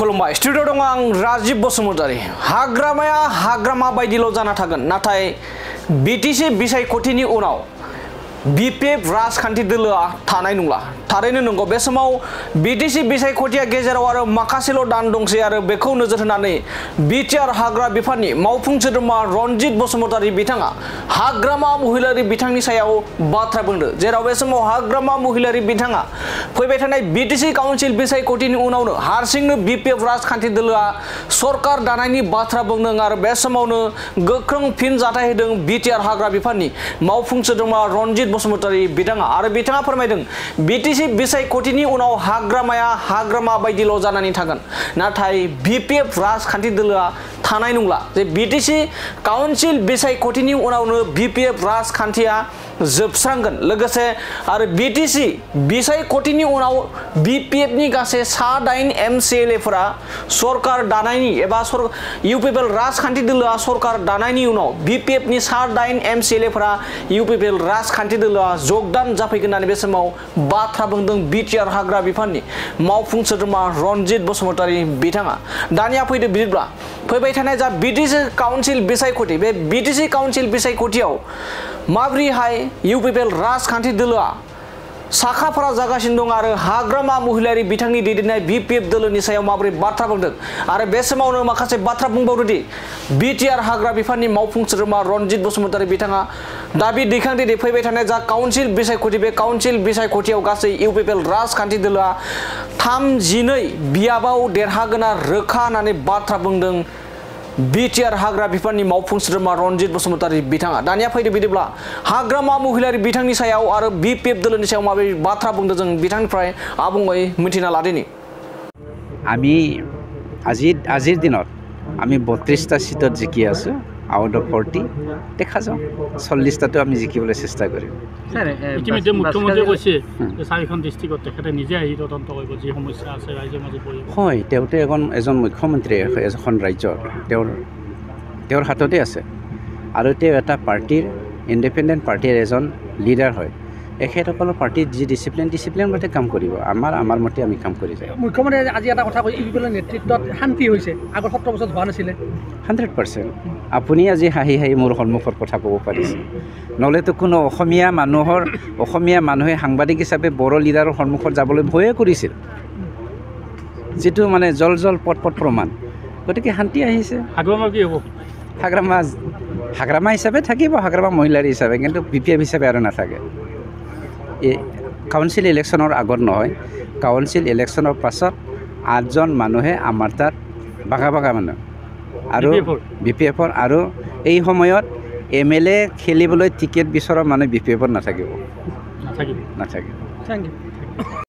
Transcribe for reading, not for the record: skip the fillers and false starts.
खुलुमबाय स्टुडिअ दङ आं राजीब बसुमतारी हाग्रामाया हाग्रामा बायदिल' जाना थागोन नाथाय बिटिसि बिसायख'थिनि उनाव बिपिएफ राजखान्थि दोलोआ थानाय नंला थारैनो नंगौ बे समाव बिटिसि बिसायख'थिया गेजेराव आरो माखासेल' दान दंसै आरो बेखौ नोजोर होनानै बिटिआर हाग्रा बिफाननि मावफुं सोद्रोमा रनजित बसुमतारी बिथाङा हाग्रामा महिलारि बिथांनि सायाव बाथ्रा बुंदों जेराव बे समाव हाग्रामा महिलारि बिथाङा फैबाय थानाय बिटिसि काउन्सिल बिसायख'थिनि उनावनो हारसिंनो बिपिएफ राजखान्थि दोलोआ सरकार दानायनि बाथ्रा बुंदों आरो बे समावनो गोख्रों फिनजाथाय होदों बिटिआर हाग्रा बिफाननि मावफुं सोद्रोमा रनजित बसुमतारी बिथाङा आरो बिथाङा फोरमायदों बिटिसि बिसायख'थिनि उनाव हाग्रामाया हाग्रामा बायदिल' जानानै थागोन नाथाय बिपिएफ राजखान्थि दोलोआ थानाय नंला जे बिटिसि काउन्सिल बिसायख'थिनि उनावनो बिपिएफ राजखान्थिया जोबस्रांगोन लोगोसे आरो बिटिसि बिसायख'थिनि उनाव बिपिएफनि गासै 9 एमसिएलएफोरा सरकार दानायनि एबा इउपिपिएल राजखान्थि दोलोआ सरकार दानायनि उनाव बिपिएफनि 9 एमसिएलएफोरा इउपिपिएल राजखान्थि दोलोआ जगदान जाफैगोन होननानै बे समाव बाथ्रा बुंदों बिटिआर हाग्रा बिफाननि मावफुं सोद्रोमा रनजित बसुमतारी बिथाङा दानिया फैदो बिदिब्ला फैबाय थानाय जा बिटिसि काउन्सिल बिसायख'थि बे बिटिसि काउन्सिल बिसायख'थियाव माब्रैहाय इउपिपिएल राजखान्थि दोलोआ साखाफोरा जागासिनो दं आरो हाग्रामा महिलारि बिथांनि दैदेननाय बिपिएफ दोलोनि सायाव माबोरै बाथ्रा बुंदों आरो बे समावनो माखासे बाथ्रा बुंबावदोंदि बिटिआर हाग्रा बिफाननि मावफुं सोद्रोमा रनजित बसुमतारी बिथाङा दाबि दैखांदोंदि फैबाय थानाय जा काउन्सिल बिसायख'थि बे काउन्सिल बिसायख'थियाव गासै इउपिपिएल राजखान्थि दोलोआ 32 बियाबाव देरहागोना रोखा होननानै बाथ्रा बुंदों बिटिआर हाग्रा बिफाननि मावफुं सोद्रोमा रनजित बसुमतारी बिथाङा दानिया फैदो बिदिब्ला हाग्रामा महिलारि बिथांनि सायाव आरो बिपिएफ दोलोनि सायाव माबोरै बाथ्रा बुंदों जों बिथांनिफ्राय आबुङै मिथिना लादिनि আমি আজিৰ দিনত আমি 32টা সিটত জিকি আছো আউট অফ 40 দেখা যাও 40টাটো আমি জিকিবলৈ চেষ্টা কৰিম স্যাৰ ইতিমধ্যে মুখ্যমন্ত্ৰী কৈছে যে চাৰিখন ডিস্ট্ৰিক্টত তেখেতে নিজে আহি তদন্ত কৰিব যি সমস্যা আছে ৰাজ্যৰ মাজত পৰিব হয় তেওঁতে এজন মুখ্যমন্ত্ৰী এখন ৰাজ্যৰ তেওঁৰ হাততে আছে আৰু তেওঁ এটা পাৰ্টিৰ ইণ্ডিপেণ্ডেণ্ট পাৰ্টিৰ এজন লিডাৰ হয় এখেতসকলৰ পাৰ্টিত যি ডিসিপ্লিন মতে কাম কৰিব আমাৰ মতে আমি কাম কৰি যাই মুখ্যমন্ত্ৰী আজি এটা কথা কৈ ইউপিপিএলৰ নেতৃত্বত শান্তি হৈছে আগৰ 17 বছৰ হোৱা নাছিলে 100% আপুনি আজি হাঁহি মোৰ সন্মুখৰ কথা ক'ব পাৰিছে নহলেতো কোনো অসমীয়া মানুহে সাংবাদিক হিচাপে বড় লিডাৰৰ সন্মুখত যাবলৈ ভয়ে কৰিছিল যেটো মানে জল পট প্ৰমাণ গতিকে শান্তি আহিছে হাগ্ৰামা কি হ'ব হাগ্ৰামা হিচাপে থাকিব হাগ্ৰামা মহিলাৰ হিচাপে কিন্তু বিপিএফ হিচাপে আৰু নাথাকে কাউন্সিল ইলেকশ্যনৰ আগত নহয় কাউন্সিল ইলেকশ্যনৰ পাছত 8জন মানুহে আমাৰ তাত বাগা মানুহ আৰু বিপিএফৰ আৰু এই সময়ত এমএলএ খেলিবলৈ টিকেট বিচৰা মানুহ বিপিএফত নাথাকিব নাথাকিব থ্যাংক ইউ